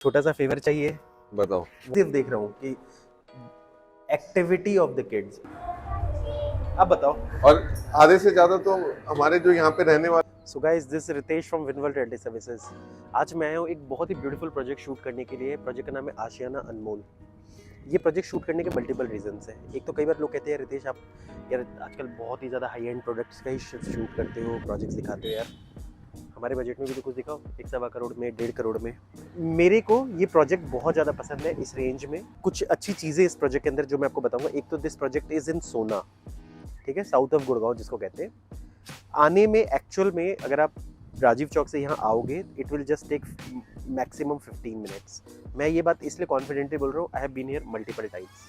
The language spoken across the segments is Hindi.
छोटा सा फेवर चाहिए। बताओ। सिर्फ देख रहा हूँ कि एक्टिविटी ऑफ द किड्स। अब बताओ। और आधे से ज्यादा तो हमारे जो यहाँ पे रहने वाले। So guys, this Ritesh from Winworld rental services. आज मैं आया हूँ एक बहुत ही ब्यूटीफुल प्रोजेक्ट शूट करने के लिए। प्रोजेक्ट का नाम है आशियाना अनमोल। ये प्रोजेक्ट शूट करने के मल्टीपल रीजंस हैं। एक तो कई बार लोग कहते हैं रितेश आप यार आजकल बहुत ही ज़्यादा हाई एंड प्रोडक्ट्स का ही शूट करते हो, प्रोजेक्ट्स दिखाते हो यार, हमारे बजट में भी तो कुछ दिखाओ। 1.25 करोड़ में, 1.5 करोड़ में। मेरे को ये प्रोजेक्ट बहुत ज़्यादा पसंद है। इस रेंज में कुछ अच्छी चीज़ें इस प्रोजेक्ट के अंदर जो मैं आपको बताऊंगा। एक तो दिस प्रोजेक्ट इज़ इन सोना, ठीक है, साउथ ऑफ गुड़गांव जिसको कहते हैं। आने में एक्चुअल में अगर आप राजीव चौक से यहाँ आओगे, it will just take maximum 15 minutes. मैं ये बात इसलिए कॉन्फिडेंटली बोल रहा हूँ, I have been here multiple times.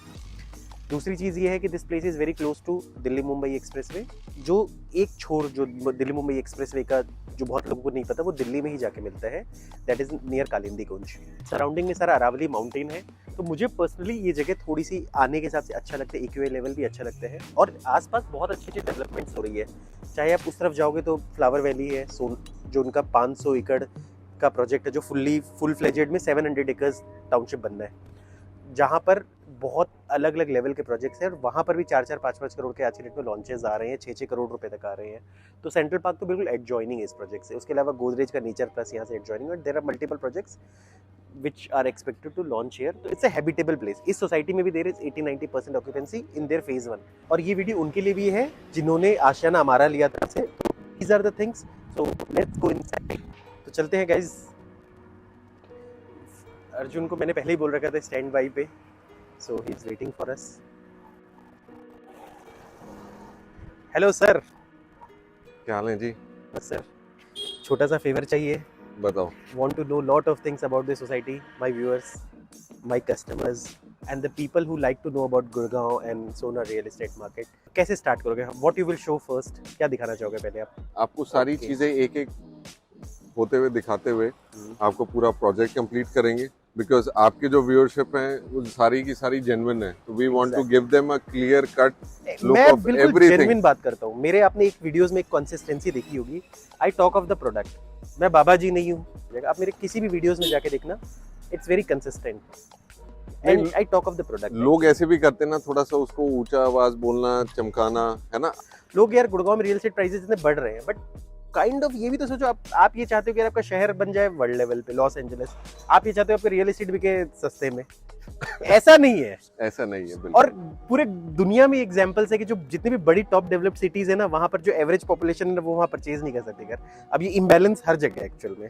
दूसरी चीज़ ये है कि this place is very close to Delhi Mumbai expressway. जो एक छोर जो दिल्ली मुंबई एक्सप्रेसवे का जो बहुत लोगों को नहीं पता, वो दिल्ली में ही जाके मिलता है। That is near Kalindi Kunj. Surrounding में सारा अरावली माउंटेन है। तो मुझे पर्सनली ये जगह थोड़ी सी आने के हिसाब से अच्छा लगता है। एक्यूआई लेवल भी अच्छा लगता है और आसपास बहुत अच्छी अच्छी डेवलपमेंट्स हो रही है। चाहे आप उस तरफ जाओगे तो फ्लावर वैली है, जो उनका 500 एकड़ का प्रोजेक्ट है, जो फुल फ्लेजेड में 700 एकर्स टाउनशिप बनना है, जहाँ पर बहुत अलग अलग लेवल के प्रोजेक्ट्स हैं। और वहाँ पर भी 4-4, 5-5 करोड़ के आज के डेट में लॉन्चेस आ रहे हैं, 6-6 करोड़ रुपए तक आ रहे हैं। तो सेंट्रल पार्क तो बिल्कुल एडजॉइनिंग है इस प्रोजेक्ट से। उसके अलावा गोदरेज का नेचर प्लस यहाँ से एडजॉइनिंग, और there are multiple projects which are expected to launch here. तो it's a habitable place. इस सोसाइटी में भी there is 80-90% occupancy in their phase 1। और ये वीडियो उनके लिए भी है जिन्होंने आशियाना हमारा लिया था से। तो these are the things. So let's go inside. तो चलते हैं guys। अर्जुन को मैंने पहले ही बोल रखा था स्टैंड बाई पे, so he is waiting for us. Hello sir. क्या हाल है जी? बस सर, छोटा सा फेवर चाहिए। बताओ। Want to know lot of things about the society, my viewers, my customers and the people who like to know about Gurgaon and Sona real estate market. कैसे स्टार्ट करोगे? What you will show first? क्या दिखाना चाहोगे पहले आप? आपको सारी चीजें एक एक होते हुए दिखाते हुए आपको पूरा प्रोजेक्ट कंप्लीट करेंगे, बिकॉज आपके जो व्यूअरशिप है वो सारी की सारी जेन्युइन है। तो we want to give them a clear cut look of everything. Genuine बात करता हूँ। मेरे आपने एक वीडियोस में एक कंसिस्टेंसी देखी होगी। I talk of the product. मैं बाबा जी नहीं हूँ। आप मेरे किसी भी वीडियोस में जाके देखना, it's very consistent and I talk of the product. लोग ऐसे भी करते ना, थोड़ा सा उसको ऊंचा आवाज बोलना, चमकाना, है ना। लोग यार गुड़गांव में रियल एस्टेट प्राइसेस इतने बढ़ रहे हैं, बट काइंड ऑफ ये भी तो सोचो, आप ये चाहते हो कि आपका शहर बन जाए वर्ल्ड लेवल पे, लॉस एंजलिस। आप ये चाहते हो आपका रियल एस्टेट बिके सस्ते में। ऐसा नहीं है, ऐसा नहीं है बिल्कुल। और पूरे दुनिया में एग्जांपल्स है कि जो जितनी भी बड़ी टॉप डेवलप्ड सिटीज है ना, वहां पर जो एवरेज पॉपुलेशन है वो वहां परचेज नहीं कर सकते यार। अब ये इम्बैलेंस हर जगह एक्चुअल में,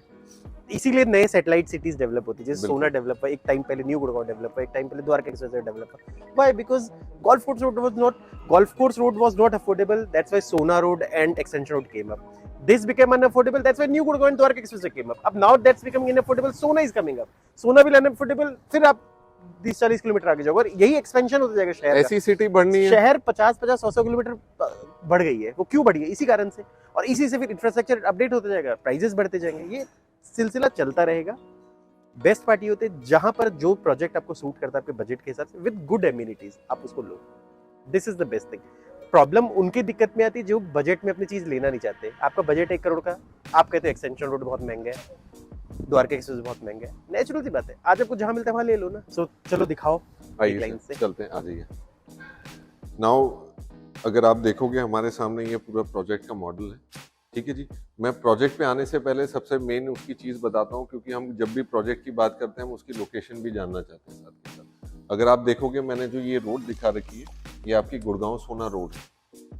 इसीलिए नए सैटेलाइट सिटीज डेवलप होती है। जैसे सोना डेवलप हुआ एक टाइम पहले, न्यू गुड़गांव डेवलप हुआ एक टाइम पहले, द्वारका एक्सप्रेसवे डेवलप हुआ। Why? Because golf course road was not affordable, that's why Sohna road and extension road came up. This became unaffordable, that's why New Gurgaon and Dwarka Expressway came up. अब now that's becoming unaffordable, Sona is coming up. Sona will unaffordable, फिर आप 30-40 किलोमीटर आगे जाओगे और यही एक्सपेंशन होता जाएगा शहर। ऐसी सिटी बढ़नी है। शहर 50-50, 100 किलोमीटर बढ़ गई है। वो क्यों बढ़ी है? इसी कारण से। और इसी से फिर इंफ्रास्ट्रक्चर अपडेट होता जाएगा, प्राइजेस बढ़ते जाएंगे, ये सिलसिला चलता रहेगा। बेस्ट पार्टी होते हैं जहां पर जो प्रोजेक्ट आपको सूट करता है आपके बजट के हिसाब से, विद गुड एमिनिटीज, आप उसको लो। This is the best thing. Problem उनकी दिक्कत में आती है जो बजट में अपनी चीज लेना नहीं चाहते। आपका बजट 1 करोड़ का, आप कहते हो एक्सटेंशन रोड बहुत महंगा है, द्वारका एक्सप्रेस बहुत महंगा है। नेचुरल सी बात है, आज आपको जहां मिलता है वहां ले लो ना। सो चलो दिखाओ, आइए चलते हैं, आ जाइए। नाउ अगर आप देखोगे हमारे सामने ये पूरा प्रोजेक्ट का मॉडल है, ठीक है जी। मैं प्रोजेक्ट पे आने से पहले सबसे मेन उसकी चीज बताता हूँ, क्योंकि हम जब भी प्रोजेक्ट की बात करते हैं हम उसकी लोकेशन भी जानना चाहते हैं साथ के साथ। अगर आप देखोगे मैंने जो ये रोड दिखा रखी है, ये आपकी गुड़गांव सोना रोड है,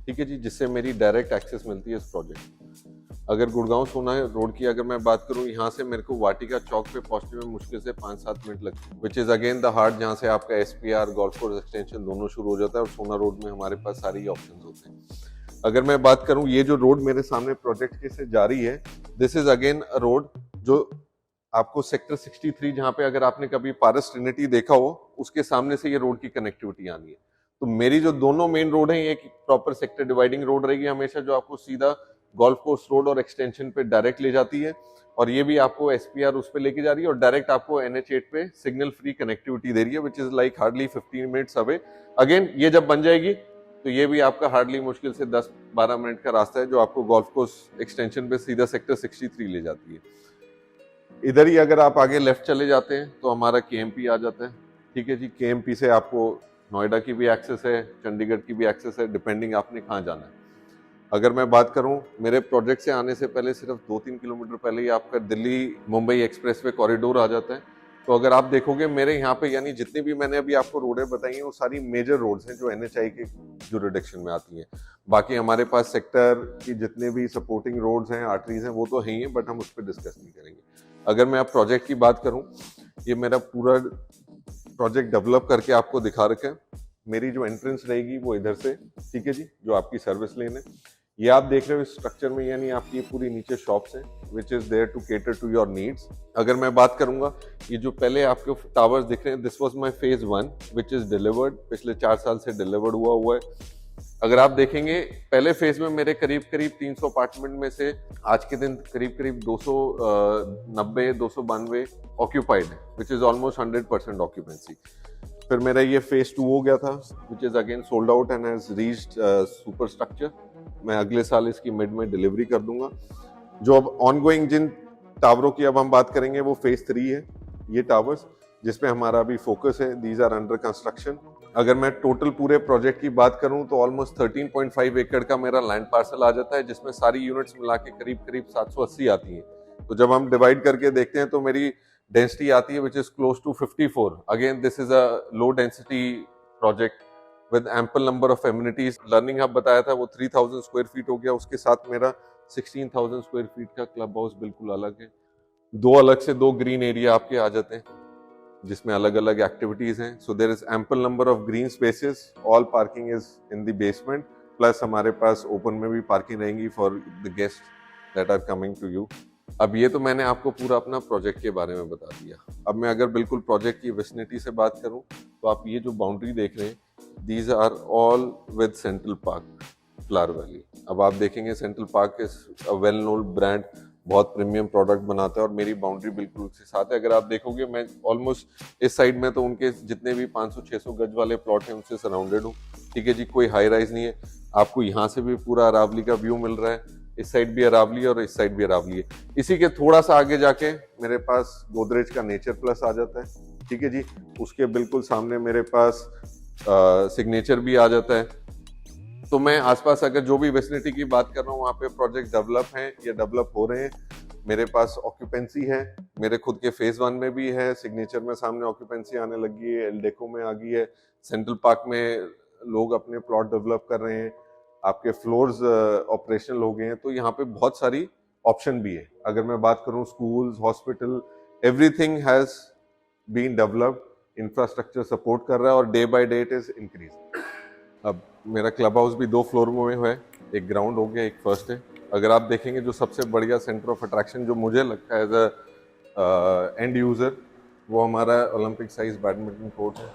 ठीक है जी, जिससे मेरी डायरेक्ट एक्सेस मिलती है इस प्रोजेक्ट। अगर गुड़गांव सोना रोड की अगर मैं बात करूं, यहाँ से मेरे को वाटिका चौक पे पहुंचने में मुश्किल से 5-7 मिनट लगते हैं, which is again the heart, जहाँ से आपका एसपीआर, गोल्फ कोर्स एक्सटेंशन दोनों शुरू हो जाता है, और सोना रोड में हमारे पास सारी ऑप्शंस होते हैं। अगर मैं बात करूं, ये जो रोड मेरे सामने प्रोजेक्ट के से जा रही है, this is again a road जो आपको सेक्टर 63, जहाँ पे अगर आपने कभी पारस ट्रिनिटी देखा हो, उसके सामने से ये रोड की कनेक्टिविटी आनी है। तो मेरी जो दोनों मेन रोड है, एक प्रॉपर सेक्टर डिवाइडिंग रोड रहेगी हमेशा, जो आपको सीधा गोल्फ कोर्स रोड और एक्सटेंशन पे डायरेक्ट ले जाती है, और ये भी आपको एसपीआर उस पे लेके जा रही है, और डायरेक्ट आपको NH8 पे सिग्नल फ्री कनेक्टिविटी दे रही है, which is like hardly 15 minutes away. Again ये जब बन जाएगी तो ये भी आपका हार्डली मुश्किल से 10-12 मिनट का रास्ता है, जो आपको गोल्फ कोर्स एक्सटेंशन पे सीधा सेक्टर 63 ले जाती है। इधर ही अगर आप आगे लेफ्ट चले जाते हैं तो हमारा केएमपी आ जाता है। ठीक है जी, केएमपी से आपको नोएडा की भी एक्सेस है, चंडीगढ़ की भी एक्सेस है, डिपेंडिंग आपने कहाँ जाना है। अगर मैं बात करूं मेरे प्रोजेक्ट से आने से पहले सिर्फ 2-3 किलोमीटर पहले ही आपका दिल्ली मुंबई एक्सप्रेसवे कॉरिडोर आ जाता है। तो अगर आप देखोगे मेरे यहाँ पे यानी जितनी भी मैंने अभी आपको रोडें बताई हैं वो सारी मेजर रोड्स हैं जो एनएचआई के ज्यूरिडिक्शन में आती हैं। बाकी हमारे पास सेक्टर की जितने भी सपोर्टिंग रोड्स हैं, आर्टरीज हैं, वो तो है ही हैं, बट हम उस पर डिस्कस नहीं करेंगे। अगर मैं अब प्रोजेक्ट की बात करूं, ये मेरा पूरा प्रोजेक्ट डेवलप करके आपको दिखा रखा है। मेरी जो एंट्रेंस रहेगी वो इधर से, ठीक है जी, जो आपकी सर्विस लेन है। ये आप देख रहे हो इस स्ट्रक्चर में, यानी आपकी पूरी नीचे शॉप्स हैं which is there to cater to your needs. अगर मैं बात करूंगा, ये जो पहले आपके टावर्स दिख रहे हैं, this was my phase 1 which is delivered, पिछले 4 साल से डिलीवर्ड हुआ है। अगर आप देखेंगे पहले फेज में मेरे करीब 300 अपार्टमेंट में से आज के दिन करीब 292 ऑक्यूपाइड है, विच इज ऑलमोस्ट 100% ऑक्यूपेंसी। फिर मेरा ये फेज 2 हो गया था which is again sold out and has reached super structure. मैं अगले साल इसकी मिड में डिलीवरी कर दूंगा। जो अब ऑनगोइंग जिन टावरों की अब हम बात करेंगे वो फेज 3 है, ये टावर्स जिसमें हमारा अभी फोकस है, दीज आर अंडर कंस्ट्रक्शन। अगर मैं टोटल पूरे प्रोजेक्ट की बात करूं तो ऑलमोस्ट 13.5 एकड़ का मेरा लैंड पार्सल आ जाता है, जिसमें सारी यूनिट्स मिला के करीब 780 आती हैं। तो जब हम डिवाइड करके देखते हैं तो मेरी डेंसिटी आती है which is close to 54। Again this is a low density project with ample number of amenities. Learning hub बताया था वो 3000 स्क्वायर फीट हो गया, उसके साथ मेरा 16,000 स्क्वायर फीट का क्लब हाउस बिल्कुल अलग है। दो ग्रीन एरिया आपके आ जाते हैं जिसमें अलग अलग एक्टिविटीज हैं। So there is ample number of green spaces, all parking is in the basement, plus हमारे पास ओपन में भी पार्किंग रहेंगी for the guest that are coming to you. अब ये तो मैंने आपको पूरा अपना प्रोजेक्ट के बारे में बता दिया। अब मैं अगर बिल्कुल प्रोजेक्ट की विसिनिटी से बात करूं तो आप ये जो बाउंड्री देख रहे हैं, these are all with central park flower valley. अब आप देखेंगे central park is a well known brand, बहुत प्रीमियम प्रोडक्ट बनाता है और मेरी बाउंड्री बिल्कुल उसके साथ है। अगर आप देखोगे मैं ऑलमोस्ट इस साइड में तो उनके जितने भी 500-600 गज वाले प्लॉट हैं उनसे सराउंडेड हूँ। ठीक है जी, कोई हाई राइज नहीं है। आपको यहाँ से भी पूरा अरावली का व्यू मिल रहा है, इस साइड भी अरावली और इस साइड भी अरावली है। इसी के थोड़ा सा आगे जाके मेरे पास गोदरेज का नेचर प्लस आ जाता है। ठीक है जी, उसके बिल्कुल सामने मेरे पास सिग्नेचर भी आ जाता है। तो मैं आसपास अगर जो भी वेसिनिटी की बात कर रहा हूँ वहाँ पे प्रोजेक्ट डेवलप हैं या डेवलप हो रहे हैं। मेरे पास ऑक्यूपेंसी है, मेरे खुद के फेज 1 में भी है, सिग्नेचर में सामने ऑक्यूपेंसी आने लगी है, एलडेको में आ गई है, सेंट्रल पार्क में लोग अपने प्लॉट डेवलप कर रहे हैं, आपके फ्लोर्स ऑपरेशनल हो गए हैं। तो यहाँ पे बहुत सारी ऑप्शन भी है। अगर मैं बात करूँ schools, hospital, everything has been developed, infrastructure support कर रहा है और day by day it is increase. अब मेरा क्लब हाउस भी 2 फ्लोर में है, एक ग्राउंड हो गया, एक फर्स्ट है। अगर आप देखेंगे जो सबसे बढ़िया सेंटर ऑफ अट्रैक्शन जो मुझे लगता है एज अ एंड यूजर, वो हमारा ओलंपिक साइज बैडमिंटन कोर्ट है।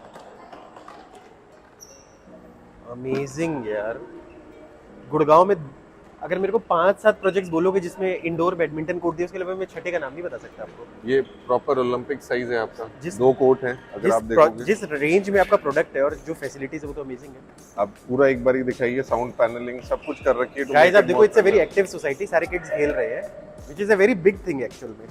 अमेजिंग यार। गुड़गांव में अगर मेरे को 5-7 प्रोजेक्ट्स बोलोगे जिसमें इंडोर बैडमिंटन कोर्ट दिया, उसके अलावा मैं छठे का नाम नहीं बता सकता आपको। ये प्रॉपर ओलंपिक साइज है आपका, 2 कोर्ट हैं। अगर आप देखोगे जिस रेंज में आपका प्रोडक्ट है और जो फैसिलिटीज है वो तो अमेजिंग है। आप पूरा एक बार ही दिखाइए, साउंड पैनलिंग सब कुछ कर रखी है। गाइस आप देखो, it's a very active society, सारे किड्स खेल रहे हैं, which is a very big thing actual में।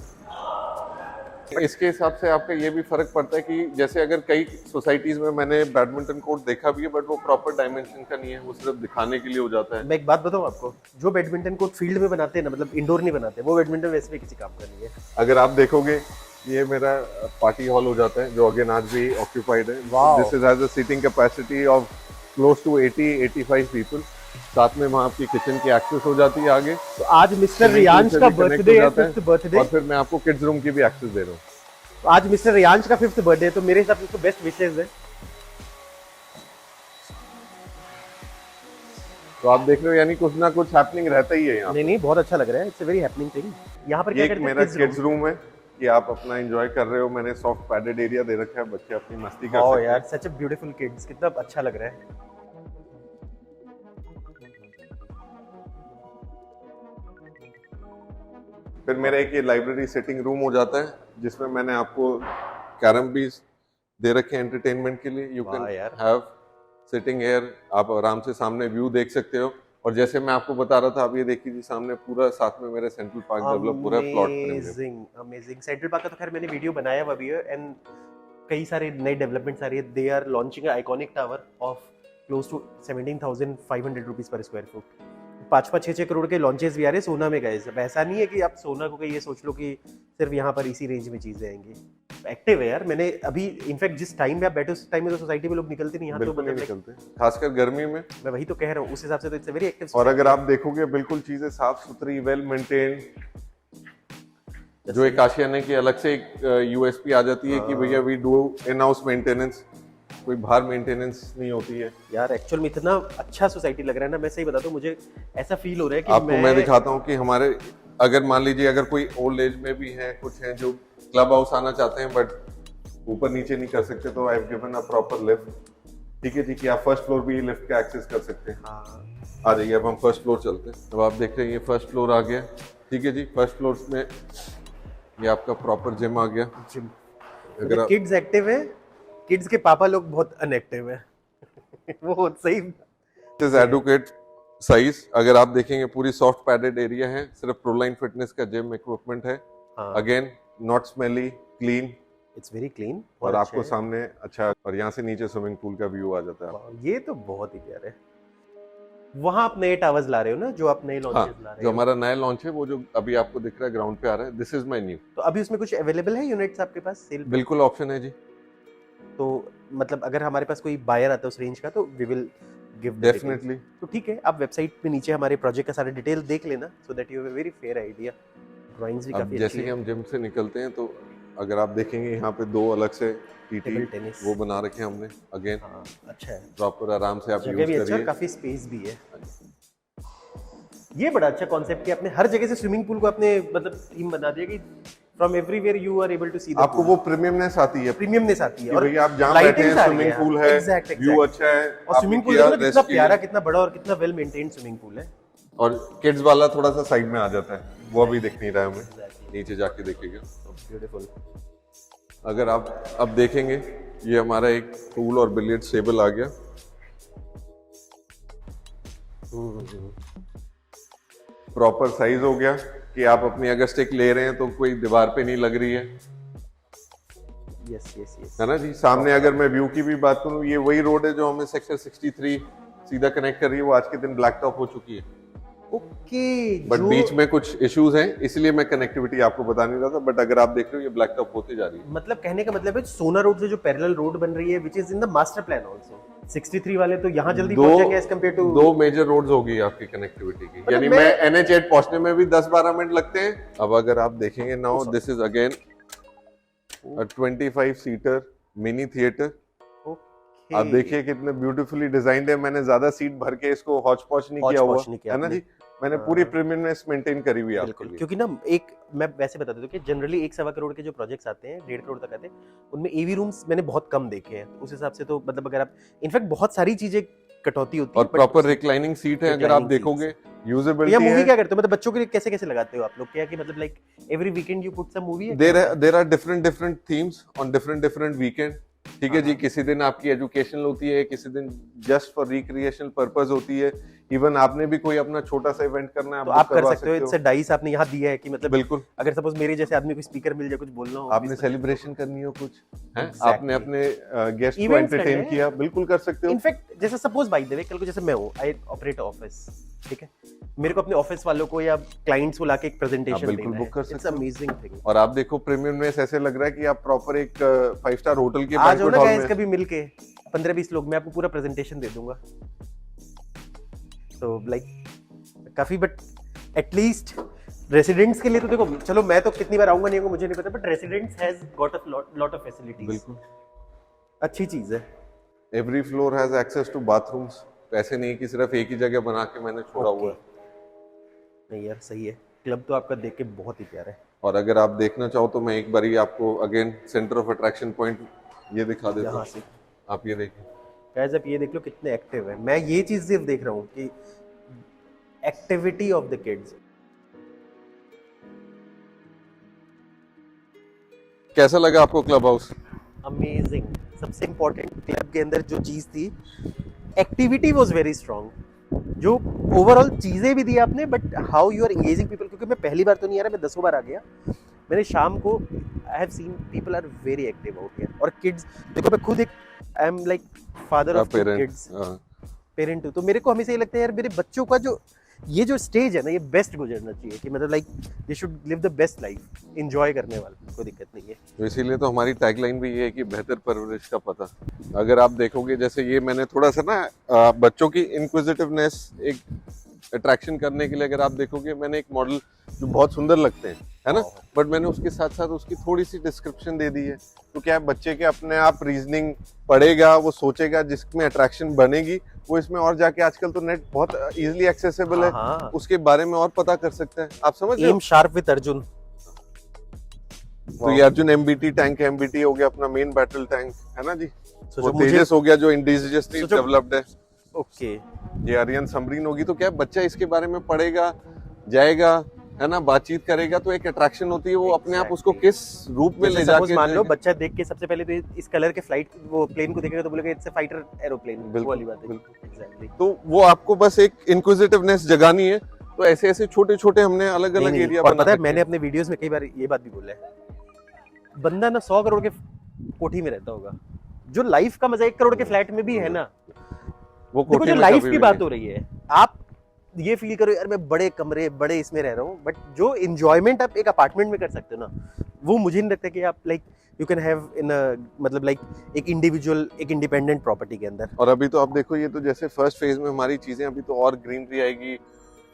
इसके हिसाब से आपका ये भी फर्क पड़ता है कि जैसे अगर कई सोसाइटीज में मैंने बैडमिंटन कोर्ट देखा भी है बट वो प्रॉपर डायमेंशन का नहीं है, वो सिर्फ दिखाने के लिए हो जाता है। मैं एक बात बताऊं आपको, जो बैडमिंटन कोर्ट फील्ड में बनाते हैं ना, मतलब इंडोर नहीं बनाते, वो बैडमिंटन वैसे भी किसी काम का नहीं है। अगर आप देखोगे ये मेरा पार्टी हॉल हो जाता है जो अगेन आज भी ऑक्यूपाइड है। This is has a seating capacity of close to 80-85 people. साथ में वहाँ आपकी किचन की एक्सेस हो जाती है आगे। तो आज मिस्टर रियांश का बर्थडे है, 5th बर्थडे, और फिर मैं आपको किड्स रूम की भी एक्सेस दे रहा हूँ। तो आज मिस्टर रियांश का 5th बर्थडे है, तो मेरे हिसाब से उसको बेस्ट विशेस है। तो आप देख रहे हो यानी कुछ ना कुछ हैपनिंग रहता ही है यहाँ। नहीं, बहुत अच्छा लग रहा है, it's a very happening thing. यहाँ पर क्या करते हैं, मेरा किड्स रूम है कि आप अपना एंजॉय कर रहे हो। मैंने सॉफ्ट पैडेड एरिया दे रखा है, बच्चे अपनी मस्ती कर सकते हैं। यार सच अ ब्यूटीफुल किड्स, कितना अच्छा लग रहा है। फिर मेरा एक ये लाइब्रेरी सिटिंग रूम हो जाता है जिसमें मैंने आपको कैरम भी दे रखे हैं एंटरटेनमेंट के लिए। You can have sitting here, आप आराम से सामने व्यू देख सकते हो और जैसे मैं आपको बता रहा था, अब ये देखिए जी सामने पूरा साथ में मेरे सेंट्रल पार्क डेवलप हो रहा है प्लॉट में। Amazing amazing. सेंट्रल पार्क का तो खैर मैंने वीडियो बनाया हुआ भी है, एंड कई सारे नए डेवलपमेंट्स आ रही है। They are launching iconic tower of close to 17,500 rupees per square foot. 5-6 crore के लॉन्चेस भी आ रहे हैं सोना में गए। अब ऐसा नहीं है कि आप सोना को ये सोच लो कि सिर्फ यहाँ पर इसी रेंज में चीजें आएंगी। एक्टिव है यार। मैंने अभी इनफैक्ट जिस टाइम में आप बैठे उस टाइम में तो सोसाइटी में लोग निकलते नहीं, यहाँ तो बिल्कुल नहीं मतलब निकलते, खासकर गर्मी में। मैं वही तो कह रहा हूँ, उस हिसाब से तो इट्स वेरी एक्टिव। और अगर आप देखोगे बिल्कुल चीजें साफ सुथरी, वेल मेंटेन। जो एक आशियाना की अलग से एक यूएसपी आ जाती है कि भैया we do in house maintenance, कोई बाहर मेंटेनेंस नहीं होती है यार। एक्चुअल में इतना अच्छा सोसाइटी लग रहा है ना, मैं सही बताता हूँ, मुझे ऐसा फील हो रहा है कि आपको मैं दिखाता हूँ कि हमारे, अगर मान लीजिए अगर कोई ओल्ड एज में भी है, कुछ हैं जो क्लब हाउस आना चाहते हैं बट ऊपर नीचे नहीं कर सकते, तो I have given a proper lift. ठीक है जी, कि आप फर्स्ट फ्लोर भी लिफ्ट का एक्सेस कर सकते हैं। आ जाइए, अब हम फर्स्ट फ्लोर चलते हैं। अब आप देख रहे हैं ये फर्स्ट फ्लोर आ गया। ठीक है जी, फर्स्ट फ्लोर में ये आपका प्रॉपर जिम आ गया। जिम, अगर किड्स एक्टिव है, किड्स के पापा लोग बहुत अनएक्टिव है। वो सही एडुकेट साइज, अगर आप देखेंगे पूरी सॉफ्ट पैडेड एरिया है, सिर्फ प्रोलाइन फिटनेस का जिम इक्विपमेंट है। Again not smelly, clean, it's very clean. और आपको सामने अच्छा, और यहाँ से नीचे स्विमिंग पूल का व्यू आ जाता है। ये तो बहुत ही प्यारा है। वहाँ आप नए टावर्स ला रहे हो ना, जो आप नए लॉन्चेस ला रहे हो? जो हमारा नया लॉन्च है वो जो अभी आपको दिख रहा है ग्राउंड पे आ रहा है, दिस इज माय न्यू। तो अभी उसमें कुछ अवेलेबल है यूनिट्स आपके पास सेल? बिल्कुल ऑप्शन है जी। तो मतलब अगर हमारे पास कोई बायर आता है उस रेंज का तो वी विल गिव डेफिनेटली। तो ठीक है, आप वेबसाइट पे नीचे हमारे प्रोजेक्ट का सारा डिटेल देख लेना, so that you have a very fair idea. Drawings भी काफी अच्छी है। जैसे कि हम जिम से निकलते हैं तो अगर आप देखेंगे यहाँ पे दो अलग से टेबल टेनिस वो बना रखे हैं हमने। अगेन अच्छा है, प्रॉपर आराम से आप यूज जगह भी करिए। अच्छा, काफी स्पेस भी है। ये बड़ा अच्छा कॉन्सेप्ट है, आपने हर जगह से स्विमिंग पूल को आपने मतलब थीम बना दिया कि from everywhere you are able to see the आपको वो प्रीमियमनेस आती है, प्रीमियमनेस आती है। और भैया आप जहाँ बैठे हैं स्विमिंग पूल है, व्यू अच्छा है, और स्विमिंग पूल कितना प्यारा, कितना बड़ा और कितना वेल मेंटेन्ड स्विमिंग पूल है। और किड्स वाला थोड़ा सा साइड में आ जाता है, वो अभी दिख नहीं रहा है हमें, नीचे जाके देखेंगे। ब्यूटीफुल। अगर आप अब देखेंगे ये हमारा एक पूल और बिलियर्ड्स टेबल आ गया। प्रॉपर साइज हो गया कि आप अपनी अगर स्टिक ले रहे हैं तो कोई दीवार पे नहीं लग रही है। यस यस यस, है ना जी। सामने अगर मैं व्यू की भी बात करूं, ये वही रोड है जो हमें सेक्टर 63 सीधा कनेक्ट कर रही है, वो आज के दिन ब्लैक टॉप हो चुकी है। ओके, बट बीच में कुछ इश्यूज हैं, इसलिए मैं कनेक्टिविटी आपको बता नहीं रहा था, बट अगर आप देख रहे हो ये ब्लैक टॉप होते जा रही है। मतलब कहने का मतलब है सोना रोड से जो पैरेलल रोड बन रही है, which is in the master plan also. 63 वाले तो यहाँ जल्दी पहुंच जाएंगे एज कंपेयर टू। दो मेजर रोड्स होगी आपकी कनेक्टिविटी की, यानी मैं NH8 पहुंचने में भी 10-12 मिनट लगते हैं। अब अगर आप देखेंगे now, this is again a 25 seater mini theatre. आप देखिए कितने ब्यूटीफुली डिजाइंड है। मैंने ज्यादा सीट भर के इसको हौच पौच नहीं किया हुआ है ना जी। मैंने पूरी प्रीमियमनेस मेंटेन करी हुई है आपके लिए। क्योंकि ना एक मैं वैसे बता देता हूँ कि जनरली 1-1.25 करोड़ के जो प्रोजेक्ट्स आते हैं, 1.5 करोड़ तक आते हैं, उनमें एवी रूम्स मैंने बहुत कम देखे हैं। उस हिसाब से तो मतलब अगर आप इनफैक्ट बहुत सारी चीजें कटौती होती है। और प्रॉपर रिक्लाइनिंग सीट है, अगर आप देखोगे यूजेबिलिटी या है। मूवी क्या करते हो, मतलब बच्चों के लिए कैसे कैसे लगाते हो आप लोग, क्या कि मतलब like every weekend you put some movie? There are different themes on different weekend. ठीक है जी, किसी दिन आपकी एजुकेशनल होती है, किसी दिन जस्ट फॉर रिक्रिएशनल पर्पस होती है। इवन आपने भी कोई अपना छोटा सा इवेंट करना है तो आप कर सकते हो। इट्स अ डाइस आपने यहाँ दिया है कि मतलब बिल्कुल, अगर सपोज मेरे जैसे आदमी को स्पीकर मिल जाए, कुछ बोलना हो, आपने सेलिब्रेशन करनी हो, कुछ है, आपने अपने गेस्ट को एंटरटेन किया, बिल्कुल कर सकते हो। इनफैक्ट जैसे सपोज बाय द वे कल को जैसे मैं हूँ, आई ऑपरेट ऑफिस, ठीक है, मेरे को अपने ऑफिस वालों को या क्लाइंट्स को लाके एक प्रेजेंटेशन बिल्कुल बुक कर सकते हो। It's amazing thing. और आप देखो प्रीमियमनेस ऐसे लग रहा है कि आप प्रॉपर एक 5 स्टार होटल के आ जाओ ना गाइस, में कभी मिलके 15-20 लोग, मैं आपको पूरा प्रेजेंटेशन दे दूंगा। तो लाइक काफी, बट एटलीस्ट रेसिडेंट्स के लिए तो देखो, चलो मैं तो कितनी बार आऊंगा नहीं आऊंगा मुझे नहीं पता, but residents has got a lot of facilities. बिल्कुल अच्छी चीज है। Every floor has access to bathrooms. ऐसे नहीं कि सिर्फ एक ही जगह बना के मैंने छोड़ा हुआ है। नहीं यार सही है, क्लब तो आपका देख के बहुत ही प्यारा है। और अगर आप देखना चाहो तो मैं एक बार ही आपको again centre of attraction point ये दिखा देता हूँ। आप ये देखिए गाइस, आप ये देख लो कितने एक्टिव है। मैं ये चीज सिर्फ देख रहा हूँ कि एक्टिविटी ऑफ द किड्स। कैसा लगा आपको क्लब हाउस? अमेजिंग। सबसे इम्पोर्टेंट क्लब के अंदर जो चीज थी, एक्टिविटी वाज वेरी स्ट्रांग। जो ओवरऑल चीज़ें भी दी आपने, but how you are engaging people, क्योंकि मैं पहली बार तो नहीं आ रहा, मैं 10 बार आ गया। मैंने शाम को I have seen people are very active out here, और किड्स देखो, मैं खुद एक I am like father of kids, parent हूँ, तो मेरे को हमेशा ये लगता है यार मेरे बच्चों का जो ये जो स्टेज है ना, ये बेस्ट गुजरना चाहिए, कि मतलब like they should live the best life, enjoy करने वाला, कोई दिक्कत नहीं है। तो इसीलिए तो हमारी टैगलाइन भी ये है कि बेहतर परवरिश का पता। अगर आप देखोगे, जैसे ये मैंने थोड़ा सा ना बच्चों की इंक्विजिटिवनेस एक अट्रैक्शन करने के लिए, अगर आप देखोगे, मैंने एक मॉडल जो बहुत सुंदर लगते हैं, है ना, बट मैंने उसके साथ साथ उसकी थोड़ी सी डिस्क्रिप्शन दे दी है, तो क्या है, बच्चे के अपने आप रीजनिंग पढ़ेगा, वो सोचेगा, जिसमें अट्रैक्शन बनेगी वो इसमें और जाके, आजकल तो नेट बहुत इजीली एक्सेसिबल है, उसके बारे में और पता कर सकते हैं। आप समझ रहे हो? एम शार्प विद अर्जुन, तो ये अर्जुन एमबीटी टैंक है, एमबीटी हो गया अपना मेन बैटल टैंक, है ना जी। वो तेजस हो गया जो इंडिजिनियसली डेवलप्ड है। ओके, ये आर्यन सबमरीन होगी, तो क्या बच्चा इसके बारे में पढ़ेगा, जाएगा, है ना, बातचीत करेगा, तो एक अट्रैक्शन होती है, वो अपने आप उसको किस रूप में ले जाके, मान लो बच्चा देख के सबसे पहले तो इस कलर के फ्लाइट वो प्लेन को देखेगा तो बोलेगा इट्स अ फाइटर एरोप्लेन, वो वाली बात है। एग्जैक्टली, तो वो आपको बस एक इंक्विजिटिवनेस जगानी है। तो ऐसे ऐसे छोटे छोटे हमने अलग अलग एरिया बना पता है, मैंने अपने वीडियोस में कई बार ये बात भी बोला है, बंदा ना 100 करोड़ के कोठी में रहता होगा, जो लाइफ का मजा 1 करोड़ के फ्लैट में भी है ना, वो देखो जो लाइफ की बात हो रही है, आप ये फील करो यार मैं बड़े कमरे बड़े इसमें रह रहा हूँ, बट जो एंजॉयमेंट आप एक अपार्टमेंट में कर सकते हो ना, वो मुझे नहीं लगता कि आप like you can have in मतलब लाइक एक इंडिविजुअल, एक इंडिपेंडेंट प्रॉपर्टी के अंदर। और अभी तो आप देखो, ये तो जैसे फर्स्ट फेज में हमारी चीजें, अभी तो और ग्रीनरी आएगी,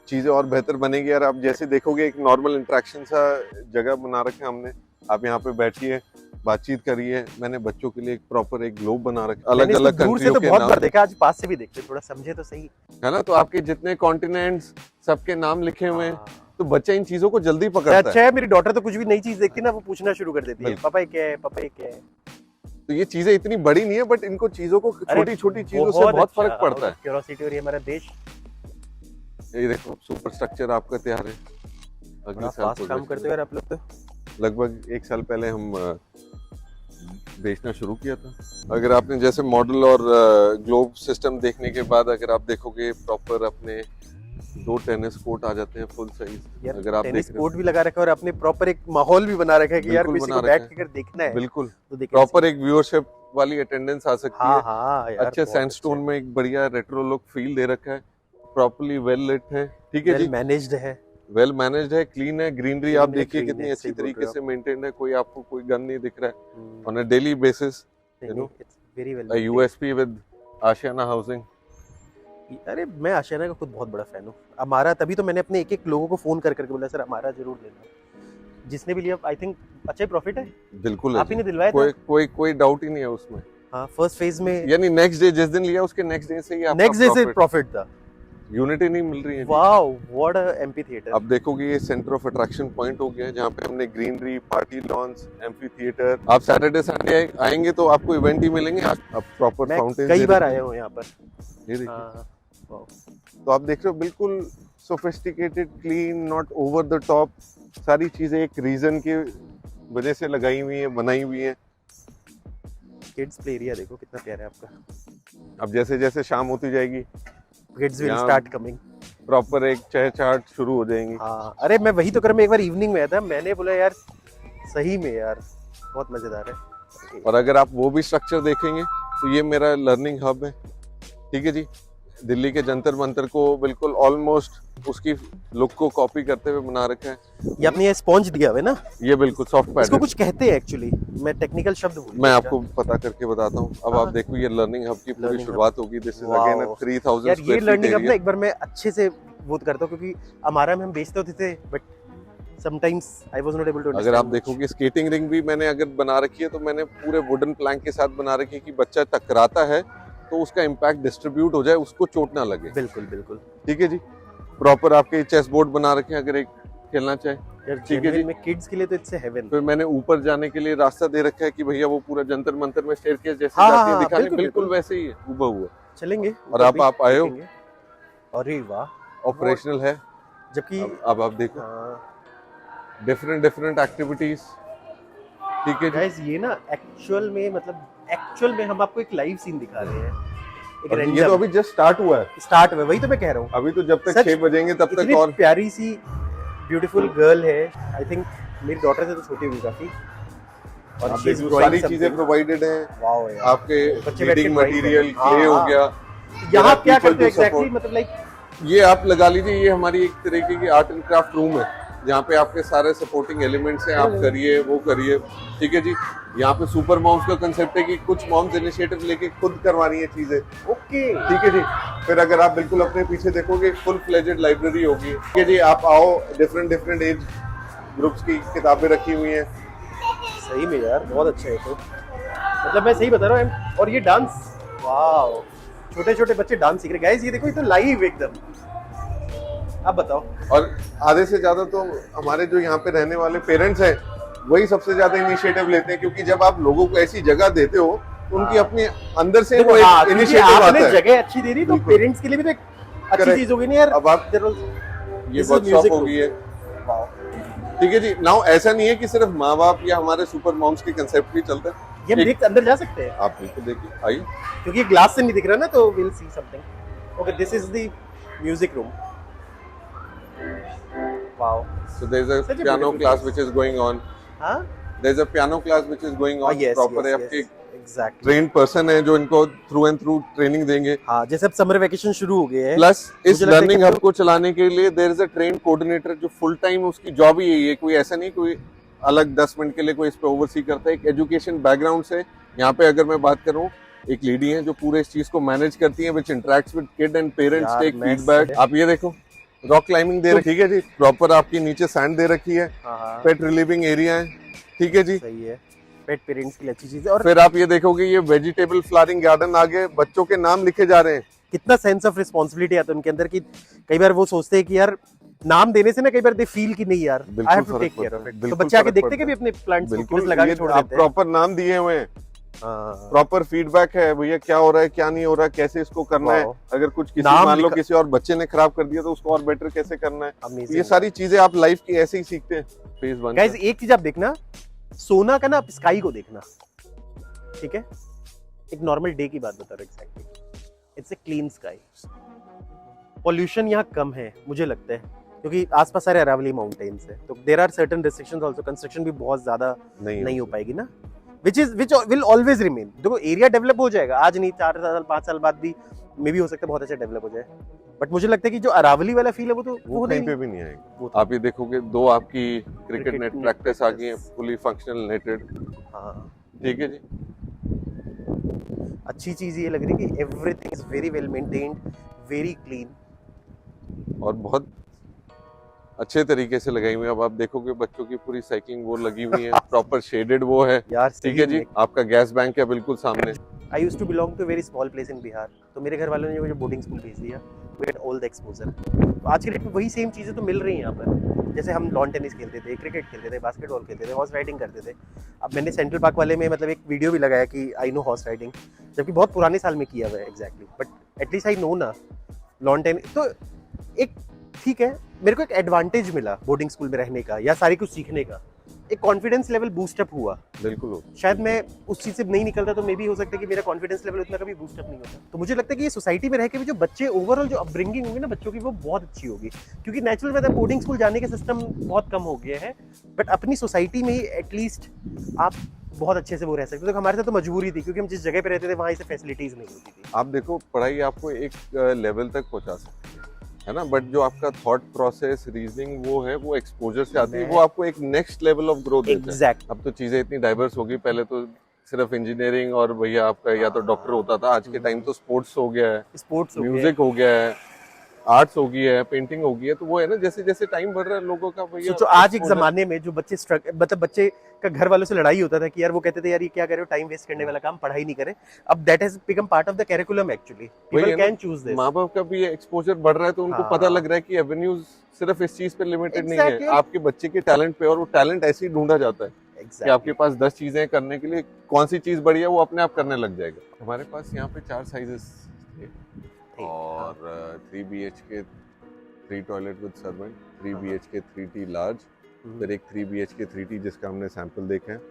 चीजें और बेहतर बनेगी यार। आप जैसे देखोगे, एक नॉर्मल इंटरेक्शन सा जगह बना रखा है हमने, आप यहाँ पे बैठिए, बातचीत करिए। मैंने बच्चों के लिए एक प्रॉपर एक ग्लोब बना रखा, अलग अलग कंट्रियों के बहुत बार देखा, आज पास से भी देखते, थोड़ा समझे तो सही, है ना। तो आपके जितने कॉन्टिनेंट्स, सबके नाम लिखे हुए हैं, तो बच्चा इन चीजों को जल्दी पकड़ता है। अच्छा है, मेरी डॉटर तो कुछ भी नई चीज देखती है ना, वो पूछना शुरू कर देती है, पापा ये क्या है, पापा ये क्या है। तो ये चीजें इतनी बड़ी नहीं है, बट इनको चीजों को, छोटी छोटी चीजों से बहुत फर्क पड़ता है। क्यूरियोसिटी, और ये हमारा देश, ये देखो सुपर स्ट्रक्चर आपका तैयार है, अगले साल काम करते हुए आप लोग तो लगभग 1 साल पहले हम बेचना शुरू किया था। अगर आपने जैसे मॉडल और ग्लोब सिस्टम देखने के बाद, अगर आप देखोगे, प्रॉपर अपने 2 टेनिस कोर्ट आ जाते हैं फुल साइज। अगर आप टेनिस कोर्ट भी लगा रखा है, और अपने प्रॉपर एक माहौल भी बना रखा है कि यार किसी को बैठ के देखना है, बिल्कुल तो प्रॉपर एक व्यूअरशिप वाली अटेंडेंस आ सकती है। हाँ, अच्छे सैंडस्टोन में एक बढ़िया रेट्रो लुक फील दे रखा है, प्रॉपर्ली वेल लिट है, ठीक है जी, मैनेज्ड है, वेल मैनेज्ड है, क्लीन है। ग्रीनरी आप देखिए कितनी अच्छी तरीके से मेंटेन्ड है, कोई आपको कोई गन नहीं दिख रहा है on a daily basis, you know, very well. USP with Ashiana housing. अरे मैं आशियाना का खुद बहुत बड़ा फैन हूँ, हमारा, तभी तो मैंने अपने एक एक लोगों को फोन कर करके बोला सर हमारा जरूर लेना, जिसने भी लिया आई थिंक अच्छा प्रॉफिट है। बिल्कुल आप ही ने दिलवाया था, कोई डाउट ही नहीं है उसमें। हाँ, फर्स्ट फेज में, यानी नेक्स्ट डे जिस दिन लिया उसके नेक्स्ट डे से ही आपका नेक्स्ट डे से प्रॉफिट था। यूनिटी नहीं मिल रही है। Wow, what a amphi theatre. अब देखोगे ये सेंटर ऑफ अट्रैक्शन पॉइंट हो गया है, जहाँ पे हमने greenery, party lawns, amphitheatre. आप सैटरडे संडे आएंगे तो आपको इवेंट ही मिलेंगे। अब प्रॉपर फाउंटेन, कई बार आया हूँ यहाँ पर, ये देखिए। तो आप देख रहे हो, बिल्कुल sophisticated, clean, not over the top, सारी चीजें एक रीजन की वजह से लगाई हुई है, बनाई हुई है। किड्स प्ले एरिया देखो कितना प्यारा है आपका। अब जैसे जैसे शाम होती जाएगी, kids will start coming, proper एक चहचहाट शुरू हो जाएंगी। हाँ, अरे मैं वही तो कर, मैं एक बार इवनिंग में आया था, मैंने बोला यार सही में यार बहुत मजेदार है। और अगर आप वो भी स्ट्रक्चर देखेंगे तो ये मेरा लर्निंग हब है, ठीक है जी। दिल्ली के जंतर मंतर को बिल्कुल ऑलमोस्ट उसकी लुक को कॉपी करते हुए बना रखा है। ये आपने ये स्पॉन्ज दिया हुआ है ना, ये बिल्कुल सॉफ्ट पैड, इसको कुछ कहते हैं एक्चुअली, मैं टेक्निकल शब्द भूल गया, मैं आपको पता करके बताता हूँ। अब आप देखो, ये लर्निंग हब की पूरी शुरुआत होगी। दिस इज अगेन 3000 यार ये लर्निंग हब ना एक बार मैं अच्छे से वो करता हूँ, क्योंकि हमारा में हम बेचते होते थे, but sometimes I was not able to. अगर आप देखोगे, स्केटिंग रिंग भी मैंने अगर बना रखी है तो मैंने पूरे वुडन प्लैंक के साथ बना रखी है कि बच्चा टकराता है तो उसका इम्पैक्ट डिस्ट्रीब्यूट हो जाए, उसको चोट ना लगे। बिल्कुल बिल्कुल, ठीक है जी। प्रॉपर आपके चेस बोर्ड बना रखे हैं अगर एक खेलना चाहे, ठीक है जी। में किड्स के लिए तो इट्स हेवन। फिर मैंने ऊपर जाने के लिए रास्ता दे रखा है कि भैया वो पूरा जंतर मंतर में स्टेयरकेस जैसे जाती है दिखाने, बिल्कुल वैसे ही है, हुबा हुआ। चलेंगे। और आप आए हो, अरे वाह, ऑपरेशनल है। जबकि अब आप देखो डिफरेंट एक्टिविटीज, ठीक है गाइस। ये ना एक्चुअल में, मतलब एक्चुअल में हम आपको एक लाइव सीन दिखा रहे हैं, एक और ये रंजन तो अभी जस्ट स्टार्ट हुआ है, स्टार्ट हुआ, वही तो मैं कह रहा हूँ। अभी तो जब तक सच 6 बजेंगे तब तक इतनी और प्यारी सी ब्यूटीफुल गर्ल है। आई थिंक मेरी डॉटर से तो छोटी हुई काफी, और आप she is देखिए drawing सारी चीजें something। प्रोवाइडेड हैं वाओ यार, आपके, बच्चे बैठ के रीडिंग drawing कर रहे मटेरियल, हैं। हाँ, क्ले हो हाँ। गया। यहाँ क्या people करते हो to एग्जैक्टली, support। मतलब लाइक ये आप लगा लीजिए, ये हमारी एक तरीके की आर्ट एंड क्राफ्ट रूम है जहाँ पे आपके सारे सपोर्टिंग एलिमेंट्स हैं, आप करिए वो करिए, ठीक है जी। यहाँ पे सुपर मॉम्स का कंसेप्ट है कि कुछ मॉम्स इनिशिएटिव लेके खुद करवानी है चीजें, ओके ठीक है जी। फिर अगर आप बिल्कुल अपने पीछे देखोगे फुल फ्लेजेड लाइब्रेरी होगी, ठीक है जी। आप आओ, डिफरेंट एज ग्रुप्स की किताबें रखी हुई हैं। सही में यार बहुत अच्छा है तो, मतलब मैं सही बता रहा हूँ। और ये डांस, वाओ, छोटे छोटे बच्चे डांस सीख रहे गाइस, ये देखो ये तो लाइव एकदम। आप बताओ। और आधे से ज्यादा तो हमारे जो यहाँ पे रहने वाले पेरेंट्स हैं वही सबसे ज्यादा इनिशिएटिव लेते हैं, क्योंकि जब आप लोगों को ऐसी जगह देते हो तो उनकी अपने अंदर से वो हाँ, एक क्योंकि इनिशिएटिव आता आपने है। जगह अच्छी दे दी तो बिल्कुल। पेरेंट्स के लिए भी तो एक अच्छी Correct। चीज होगी ना यार। अब आप ये This is वर्कशॉप music हो गई है, वाओ। ठीक है जी। नाउ ऐसा नहीं है कि सिर्फ माँ बाप या हमारे सुपर मॉम्स के कंसेप्ट भी चलते हैं, ये हम देख अंदर जा सकते हैं आप बिल्कुल देखिए, आइए। क्योंकि ये ग्लास से नहीं दिख रहा ना, तो will see something. Okay, this is the music room. Wow. So there's a Such a piano beautiful class place। which is going on. हाँ, There's a piano class which is going on. yes, Proper है, yes, आपके yes, exactly। ट्रेन पर्सन है जो इनको थ्रू एंड थ्रू ट्रेनिंग देंगे। हाँ, जैसे अब समर वेकेशन शुरू हो गए हैं, प्लस इस मुझे लगता है लर्निंग कि हब को चलाने के लिए there is a train coordinator जो फुल टाइम उसकी जॉब ही यही है, कोई ऐसा नहीं कोई अलग 10 मिनट के लिए कोई इस पे ओवरसी करता है। एक एजुकेशन बैकग्राउंड से यहाँ पे अगर मैं बात करूँ, एक लेडी है जो पूरे इस चीज को मैनेज करती है, which interacts with kid and parents, यार, टेक मैं फीडबैक। आप ये देखो, रॉक क्लाइंबिंग दे रखी, ठीक है जी, प्रॉपर आपकी नीचे सैंड दे रखी है, हाँ, पेट रिलीविंग एरिया है, ठीक है जी। सही है, पेट पेरेंट्स के लिए अच्छी चीज है। और फिर आप ये देखोगे ये वेजिटेबल फ्लावरिंग गार्डन, आगे बच्चों के नाम लिखे जा रहे हैं। कितना सेंस ऑफ रिस्पॉन्सिबिलिटी आता है उनके अंदर, कि कई बार वो सोचते हैं कि यार नाम देने से ना कई बार दे फील कि नहीं यार I have to take care of it. तो बच्चे आके देखते हैं कि भी अपने प्लांट्स को किस लगा के छोड़ आप देते हैं। प्रॉपर नाम दिए हुए हैं, प्रॉपर फीडबैक है, भैया क्या हो रहा है क्या नहीं हो रहा है, कैसे इसको करना है। अगर कुछ किसी नाम मान लो लिखा- किसी और बच्चे ने खराब कर दिया तो उसको और बेटर कैसे करना है। Amazing। ये सारी चीजें आप लाइफ की ऐसे ही सीखते हैं। फेज 1 गाइस एक चीज आप देखना, सोना का ना आप स्काई को देखना, ठीक है। एक नॉर्मल डे की बात बता रहा हूँ, exactly it's a clean sky. Pollution यहाँ कम है मुझे लगता है, क्योंकि आसपास सारे अरावली माउंटेन्स है, तो there are certain restrictions also. Construction भी बहुत ज्यादा नहीं हो पाएगी ना, विच विल ऑलवेज रिमेन। देखो एरिया डेवलप हो जाएगा, आज नहीं 4 साल 5 साल बाद भी मे भी हो सकता है बहुत अच्छा डेवलप हो जाए, बट मुझे लगता है कि जो अरावली वाला फील है वो तो वो कहीं पे भी नहीं आएगा। आप ये देखोगे 2 आपकी क्रिकेट नेट net प्रैक्टिस आ गई है, practice। फुली फंक्शनल नेटेड, हाँ, ठीक है जी। अच्छी चीज ये लग रही है कि everything is very well maintained, very clean, और बहुत अच्छे तरीके से लगाई हुई है। अब आप देखोगे बच्चों की पूरी साइकिलिंग वो लगी हुई है, प्रॉपर शेडेड वो है, यार ठीक है जी। आपका गैस बैंक है बिल्कुल सामने। I used to belong to very small place in Bihar, तो मेरे घर वालों ने मुझे बोर्डिंग स्कूल भेज दिया, we get all the exposure. तो आज के डेट में वही सेम चीजें तो मिल रही हैं यहाँ पर। जैसे हम लॉन टेनिस खेलते थे, क्रिकेट खेलते थे, बास्केटबॉल खेलते थे, हॉर्स राइडिंग करते थे। अब मैंने सेंट्रल पार्क वाले में मतलब एक वीडियो भी लगाया कि आई नो हॉर्स राइडिंग, जबकि बहुत पुराने साल में किया हुआ है exactly, but at least I know ना लॉन टेनिस। तो एक ठीक है, मेरे को एक एडवांटेज मिला बोर्डिंग स्कूल में रहने का या सारी कुछ सीखने का, एक कॉन्फिडेंस लेवल बूस्ट अप हुआ। बिल्कुल शायद मैं उस चीज से नहीं निकलता तो मे भी हो सकता है कि मेरा कॉन्फिडेंस लेवल उतना कभी बूस्ट अप नहीं होता। तो मुझे लगता है कि ये सोसाइटी में रह के भी जो बच्चे ओवरऑल जो अपब्रिंगिंग होगी ना बच्चों की, वो बहुत अच्छी होगी, क्योंकि नेचुरल में बोर्डिंग स्कूल जाने के सिस्टम बहुत कम हो गया है, बट अपनी सोसाइटी में ही एटलीस्ट आप बहुत अच्छे से वो रह सकते हो। तो हमारे साथ तो मजबूरी थी, क्योंकि हम जिस जगह पे रहते थे वहाँ ऐसे फैसिलिटीज नहीं होती थी। आप देखो पढ़ाई आपको एक लेवल तक पहुंचा सकती है ना, बट जो आपका थॉट प्रोसेस रीजनिंग वो है, वो एक्सपोजर से आती है, वो आपको एक नेक्स्ट लेवल ऑफ ग्रोथ देता है। एग्जैक्ट। अब तो चीजें इतनी डाइवर्स हो गई, पहले तो सिर्फ इंजीनियरिंग और भैया आपका या तो डॉक्टर होता था, आज के टाइम तो स्पोर्ट्स हो गया है, स्पोर्ट्स म्यूजिक हो गया है, आर्ट्स हो गई है, पेंटिंग हो गई है। तो वो है ना, जैसे जैसे टाइम बढ़ रहा है लोगों का भैया। सोचो आज एक जमाने में जो बच्चे मतलब बच्चे का घर वालों से लड़ाई होता था कि यार वो कहते थे यार ये क्या कर रहे हो, टाइम वेस्ट करने वाला काम, पढ़ाई नहीं करें। अब that has become part of the curriculum actually, people can choose this. माँ बाप का भी एक्सपोजर बढ़ रहा है, तो उनको पता लग रहा है कि एवेन्यूज सिर्फ इस चीज पे लिमिटेड नहीं है, आपके बच्चे के टैलेंट पे, और वो टैलेंट ऐसे ही ढूंढा जाता है कि आपके पास 10 चीजें करने के लिए कौन सी चीज बढ़िया वो अपने आप करने लग जाएगा। हमारे पास यहाँ पे 4 साइजेस थे, और 3 BHK 3 toilet with servant, 3 BHK 3T large, फिर एक 3 BHK 3T जिसका हमने सैंपल देखे हैं,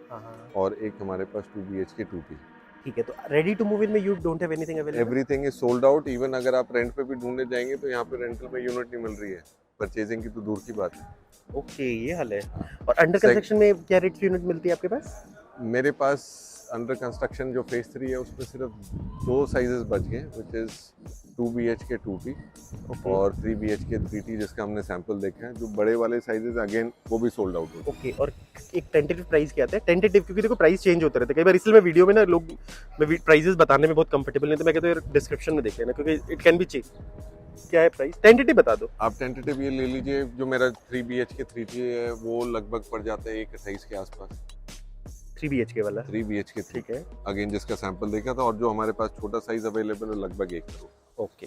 और एक हमारे पास 2 BHK 2T। ठीक है, तो रेडी टू मूव इन में you don't have anything available? Everything is sold out. Even अगर आप रेंट पे भी ढूंढने जाएंगे तो यहाँ पे रेंटल में यूनिट नहीं मिल रही है, परचेजिंग की तो दूर की बात है। ओके, ये हाल है। और अंडर कंस्ट्रक्शन में क्या रेट की यूनिट मिलती है आपके पास? मेरे पास अंडर कंस्ट्रक्शन जो फेज 3 है उसमें सिर्फ 2 साइजेस बच गए, विच इज 2 BHK 2T और 3 BHK 3T, जिसका हमने सैंपल देखा है। जो बड़े वाले साइजेस अगेन वो भी सोल्ड आउट हो। ओके, और एक टेंटेटिव प्राइस क्या आता है? टेंटेटिव क्योंकि देखो प्राइस चेंज होते रहते हैं कई बार, इसलिए मैं वीडियो में ना लोग मैं प्राइसेस बताने में बहुत कंफर्टेबल नहीं, तो मैं कहता हूँ यार डिस्क्रिप्शन में देख लेना, क्योंकि इट कैन बी चीप। क्या है प्राइस? टेंटेटिव बता दो आप। टेंटेटिव ये ले लीजिए, जो मेरा 3 BHK 3T है वो लगभग पड़ जाता है 1.28 के आसपास। 3 BHK वाला? 3 BHK, ठीक है, अगेन जिसका सैंपल देखा था। और जो हमारे पास छोटा साइज अवेलेबल है लगभग 1 crore. Okay,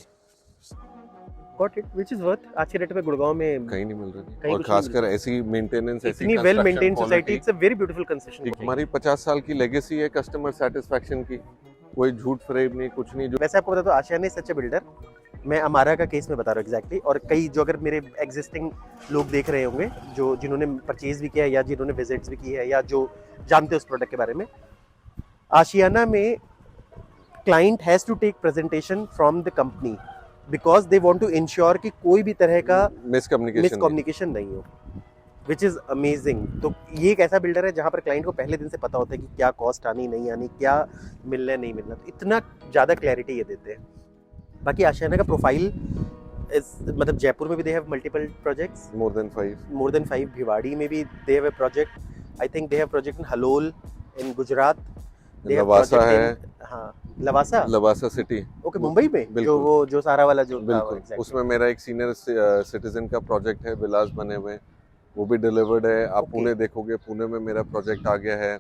got it, which is worth आज के डेट में गुड़गांव में कहीं नहीं मिल रही, कहीं और कुछ नहीं खासकर ऐसी मेंटेनेंस, ऐसी इतनी well maintained construction society. quality। It's a very beautiful construction. हमारी 50 साल की लेगेसी है कस्टमर सेटिस्फैक्शन की, कोई झूठ फरेब नहीं, कुछ नहीं। जो वैसे आपको बता दो, आशियाना इज सच अ बिल्डर। मैं अमारा का केस में बता रहा हूँ एग्जैक्टली, और कई जो अगर मेरे एग्जिस्टिंग लोग देख रहे होंगे जो जिन्होंने परचेज भी किया है या जिन्होंने विजिट्स भी की है या जो जानते हैं उस प्रोडक्ट के बारे में, आशियाना में client has to take presentation from the company because they want to ensure कि कोई भी तरह का मिसकम्युनिकेशन नहीं हो, विच इज़ अमेजिंग। तो ये एक ऐसा बिल्डर है जहाँ पर क्लाइंट को पहले दिन से पता होता है कि क्या कॉस्ट आनी नहीं आनी, क्या मिलना है नहीं मिलना, तो इतना ज़्यादा क्लैरिटी ये देते हैं। बाकी आशियाना का प्रोफाइल मतलब जयपुर में भी they have multiple projects, more than 5। Bhiwadi में भी they have a project, I think they have project in Halol in Gujarat, Lavasa है। हाँ, लवासा सिटी। ओके, मुंबई में जो सारा वाला जो बिल्कुल, उसमें मेरा एक सीनियर सिटीजन का प्रोजेक्ट है, विलास बने हुए, वो भी डिलीवर्ड है। आप पुणे देखोगे, पुणे में मेरा प्रोजेक्ट आ गया है।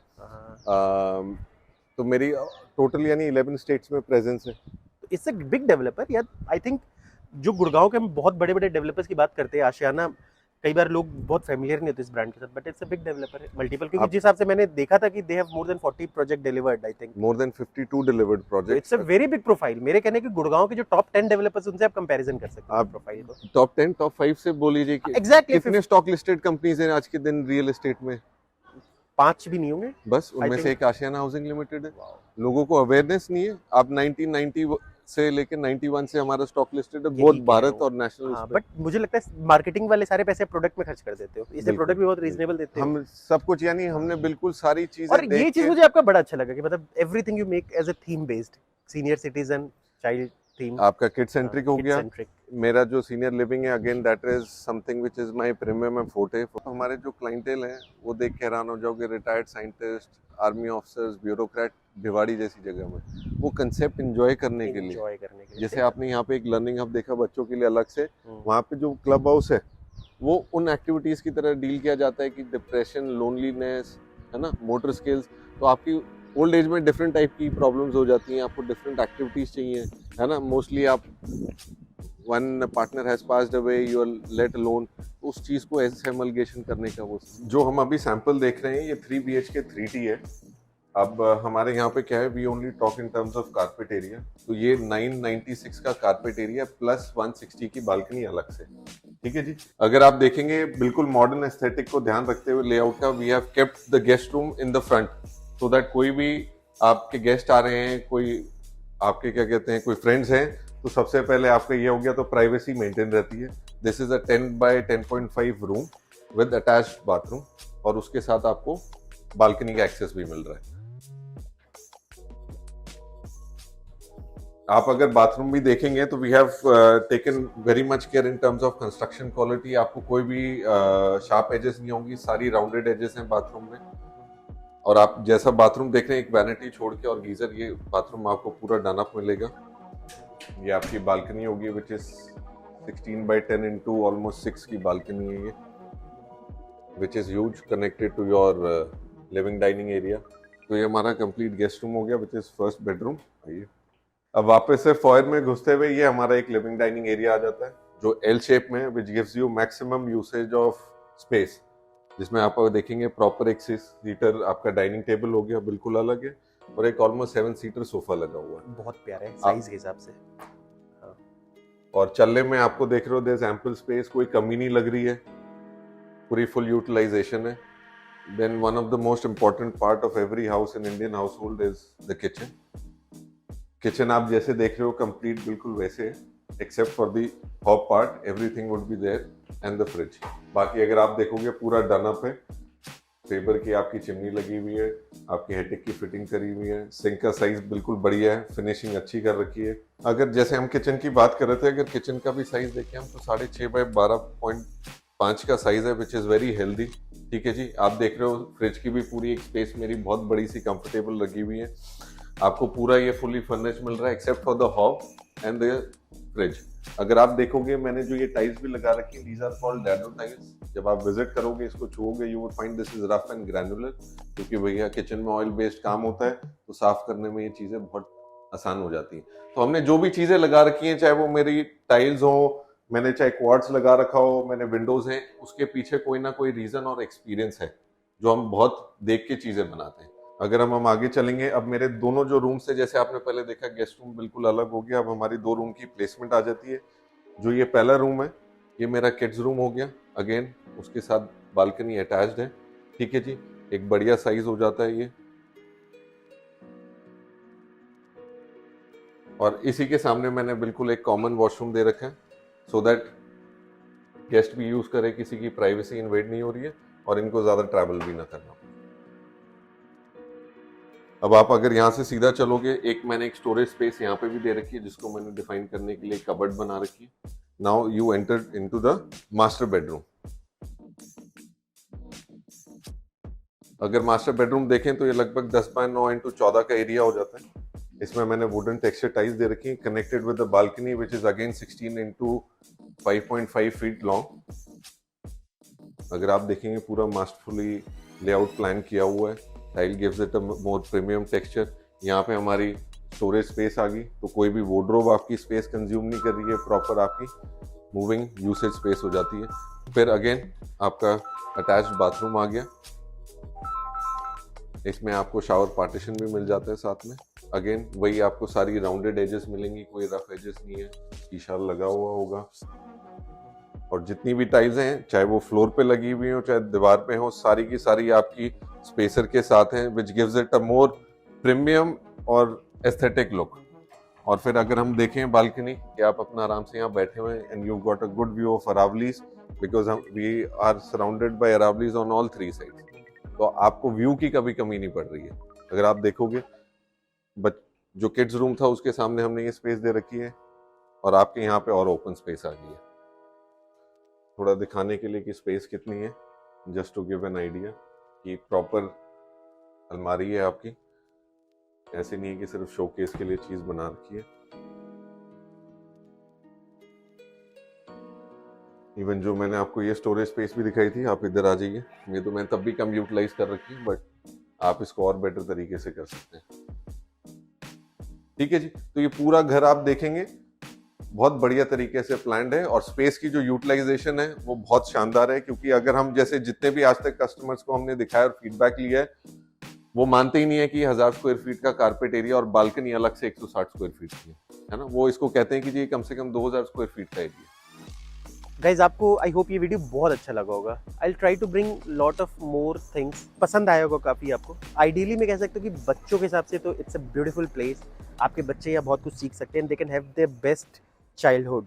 तो मेरी टोटल यानी 11 स्टेट्स में प्रेजेंस है। इट्स अ बिग डेवलपर यार। आई थिंक जो गुड़गांव के हम बहुत बड़े बड़े डेवलपर्स की बात करते हैं, आशियाना कई बार लोग बहुत फेमिलियर नहीं होते इस ब्रांड के साथ, but it's a big developer है, मल्टीपल। क्योंकि जिस हिसाब से मैंने देखा था कि they have more than 40 project delivered, I think more than 52 delivered projects. It's a very big profile. मेरे कहने के गुड़गांव के जो टॉप 10 डेवलपर्स उनसे आप कंपैरिजन कर सकते हैं प्रोफाइल को। टॉप 10 टॉप 5 से बोल लीजिए कि एग्जैक्टली कितने स्टॉक लिस्टेड कंपनीज हैं आज के दिन रियल एस्टेट में? 5 भी नहीं होंगे बस, उनमें से एक आशियाना हाउसिंग लिमिटेड है। लोगों को अवेयरनेस नहीं है। आप 1990 से लेके 91 से हमारा स्टॉक लिस्टेड है, बहुत भारत और नेशनल। हाँ, बट मुझे लगता है मार्केटिंग वाले सारे पैसे प्रोडक्ट में खर्च कर देते हो, इसलिए प्रोडक्ट भी बहुत रीजनेबल देते हो। हम सब कुछ, यानी हमने बिल्कुल सारी चीजें। और ये चीज मुझे आपका बड़ा अच्छा लगा कि मतलब everything you make as a theme based, senior citizen, child theme. आपका किड सेंट्रिक हो गया। मेरा जो सीनियर लिविंग है, again that is something which is my premium and forte. हमारे जो क्लाइंटेल हैं वो देख के हैरान हो जाओगे, retired scientist, army officers, bureaucrat, Bhiwadi जैसी जगह में वो कंसेप्ट एंजॉय करने के लिए। जैसे आपने यहाँ पे एक लर्निंग हब देखा बच्चों के लिए अलग से, वहाँ पे जो क्लब हाउस है वो उन एक्टिविटीज की तरह डील किया जाता है कि डिप्रेशन, लोनलीनेस, है ना, मोटर स्किल्स। तो आपकी ओल्ड एज में डिफरेंट टाइप की प्रॉब्लम्स हो जाती हैं, आपको डिफरेंट एक्टिविटीज चाहिए, है ना। मोस्टली आप one partner has passed away, you are left alone, उस चीज को ऐसे एमलगेशन करने का वो जो हम अभी सैंपल देख रहे हैं ये 3 BHK 3T है। अब हमारे यहाँ पे क्या है, we only talk in terms of carpet area. तो ये 996 का कारपेट एरिया प्लस 160 की बालकनी अलग से, ठीक है जी। अगर आप देखेंगे बिल्कुल मॉडर्न एस्थेटिक को ध्यान रखते हुए लेआउट का, we have kept the guest room in the front so that कोई भी आपके गेस्ट आ रहे हैं, कोई आपके क्या कहते हैं, कोई फ्रेंड्स हैं, तो सबसे पहले आपका ये हो गया तो प्राइवेसी मेंटेन रहती है। This is a 10 by 10.5 room with attached bathroom, और उसके साथ आपको बालकनी का एक्सेस भी मिल रहा है। आप अगर बाथरूम भी देखेंगे तो we have taken very much care in terms of construction quality. आपको कोई भी शार्प एजेस नहीं होंगी, सारी राउंडेड एजेस हैं बाथरूम में। और आप जैसा बाथरूम देख रहे हैं, एक वैनिटी छोड़ के और गीजर, ये बाथरूम आपको पूरा डन अप मिलेगा। ये आपकी बालकनी होगी which is 16 by 10 into almost 6 की बालकनी है ये, which is huge, connected to your living dining area. तो ये हमारा कंप्लीट गेस्ट रूम हो गया विच इज फर्स्ट बेडरूम। आइए अब वापस से फॉयर में घुसते हुए ये हमारा एक लिविंग डाइनिंग एरिया आ जाता है जो एल शेप में है, which gives you maximum usage of space, जिसमें आप देखेंगे प्रॉपर एक 6 सीटर आपका डाइनिंग टेबल हो गया, बिल्कुल अलग है, और एक ऑलमोस्ट 7 सीटर सोफा लगा हुआ है, बहुत प्यारा है साइज के हिसाब से। हाँ। और चलने में आपको देख रहे हो देयर इज एम्पल स्पेस, कोई कमी नहीं लग रही है, पूरी फुल यूटिलाइजेशन है। Then one of the most important part of every house in Indian household is the kitchen. Kitchen आप जैसे देख रहे हो कंप्लीट बिल्कुल वैसे है, except for the hob part everything would be there and the fridge. बाकी अगर आप देखोगे पूरा डन अप है, फेबर की आपकी चिमनी लगी हुई है, आपकी हेटिक की फिटिंग करी हुई है, सिंक का साइज बिल्कुल बढ़िया है, फिनिशिंग अच्छी कर रखी है। अगर जैसे हम किचन की बात कर रहे थे, अगर किचन का भी साइज देखें हम तो 6.5 बाय 12.5 का साइज है, विच इज वेरी हेल्दी। ठीक है जी, आप देख रहे हो फ्रिज की भी पूरी एक स्पेस मेरी बहुत बड़ी सी कंफर्टेबल लगी हुई है। आपको पूरा ये फुली फर्निश मिल रहा है except for the hob and the fridge. अगर आप देखोगे मैंने जो ये टाइल्स भी लगा रखी है, these are called dado tiles. जब आप विजिट करोगे इसको छुओगे you would find this is rough and granular, क्योंकि भैया किचन में ऑयल बेस्ड काम होता है तो साफ करने में ये चीजें बहुत आसान हो जाती हैं। तो हमने जो भी चीजें लगा रखी हैं, चाहे वो मेरी टाइल्स हो, मैंने चाहे क्वार्ट्स लगा रखा हो, मैंने विंडोज हैं, उसके पीछे कोई ना कोई रीजन और एक्सपीरियंस है जो हम बहुत देख के चीजें बनाते हैं। अगर हम आगे चलेंगे, अब मेरे दोनों जो रूम्स है, जैसे आपने पहले देखा गेस्ट रूम बिल्कुल अलग हो गया, अब हमारी 2 रूम की प्लेसमेंट आ जाती है। जो ये पहला रूम है ये मेरा किड्स रूम हो गया, अगेन उसके साथ बालकनी अटैच्ड है। ठीक है जी, एक बढ़िया साइज हो जाता है ये। और इसी के सामने मैंने बिल्कुल एक कॉमन वॉशरूम दे रखा है सो दैट गेस्ट भी यूज करे, किसी की प्राइवेसी इन्वेड नहीं हो रही है और इनको ज्यादा ट्रैवल भी ना करना। अब आप अगर यहाँ से सीधा चलोगे, मैंने एक स्टोरेज स्पेस यहाँ पे भी दे रखी है जिसको मैंने डिफाइन करने के लिए कबर्ड बना रखी है। Now you enter into the master bedroom. अगर मास्टर बेडरूम देखें तो ये लगभग 10 बाय 9 इंटू 14 का एरिया हो जाता है। इसमें मैंने वुडन टेक्सचर टाइल्स दे रखी है, connected with the balcony which is again 16 into 5.5 feet long. अगर आप देखेंगे पूरा मास्टरफुली लेआउट प्लान किया हुआ है। Tile gives it a more premium texture. यहाँ पे हमारी स्टोरेज स्पेस आ गई, तो कोई भी वार्डरोब आपकी स्पेस कंज्यूम नहीं कर रही है, प्रॉपर आपकी मूविंग यूसेज स्पेस हो जाती है। फिर अगेन आपका अटैच्ड बाथरूम आ गया, इसमें आपको शावर पार्टीशन भी मिल जाता है साथ में। अगेन वही आपको सारी राउंडेड एजेस मिलेंगी, कोई रफ एजेस नहीं है, शीशा लगा हुआ होगा। और जितनी भी टाइल्स हैं, चाहे वो फ्लोर पे लगी हुई हो चाहे दीवार पे हो, सारी की सारी आपकी स्पेसर के साथ हैं, which gives it a more premium और एस्थेटिक लुक। और फिर अगर हम देखें बालकनी कि आप अपना आराम से यहाँ बैठे हुए हैं and you got a good view of Aravallis, because we are surrounded by Aravallis on all 3 sides. तो आपको व्यू की कभी कमी नहीं पड़ रही है। अगर आप देखोगे जो किड्स रूम था उसके सामने हमने ये स्पेस दे रखी है और आपके यहाँ पे और ओपन स्पेस आ गई है। थोड़ा दिखाने के लिए कि स्पेस कितनी है, just to give an idea कि प्रॉपर अलमारी है आपकी, ऐसे नहीं है कि सिर्फ शोकेस के लिए चीज बना रखी है। इवन जो मैंने आपको ये स्टोरेज स्पेस भी दिखाई थी, आप इधर आ जाइए, ये तो मैं तब भी कम यूटिलाइज कर रखी है, बट आप इसको और बेटर तरीके से कर सकते हैं। ठीक है जी, तो ये पूरा घर आप देखेंगे बहुत बढ़िया तरीके से प्लान्ड है और स्पेस की जो यूटिलाइजेशन है वो बहुत शानदार है। क्योंकि अगर हम जैसे जितने भी आज तक कस्टमर्स को हमने दिखाया और फीडबैक लिया है, वो मानते ही नहीं है कि 1000 स्क्वायर फीट का कारपेट एरिया और बालकनी अलग से 160 स्क्वायर फीट की है ना। वो इसको कहते हैं कि जी कम से कम 2000 स्क्वायर फीट का एरिया। गाइज आपको आई होप ये वीडियो बहुत अच्छा लगा होगा। I try to bring lot of more things, पसंद आया होगा काफ़ी आपको। आइडियली मैं कह सकता हूँ कि बच्चों के हिसाब से तो इट्स अ ब्यूटीफुल प्लेस। आपके बच्चे यहाँ बहुत कुछ सीख सकते हैं, they can have their best childhood.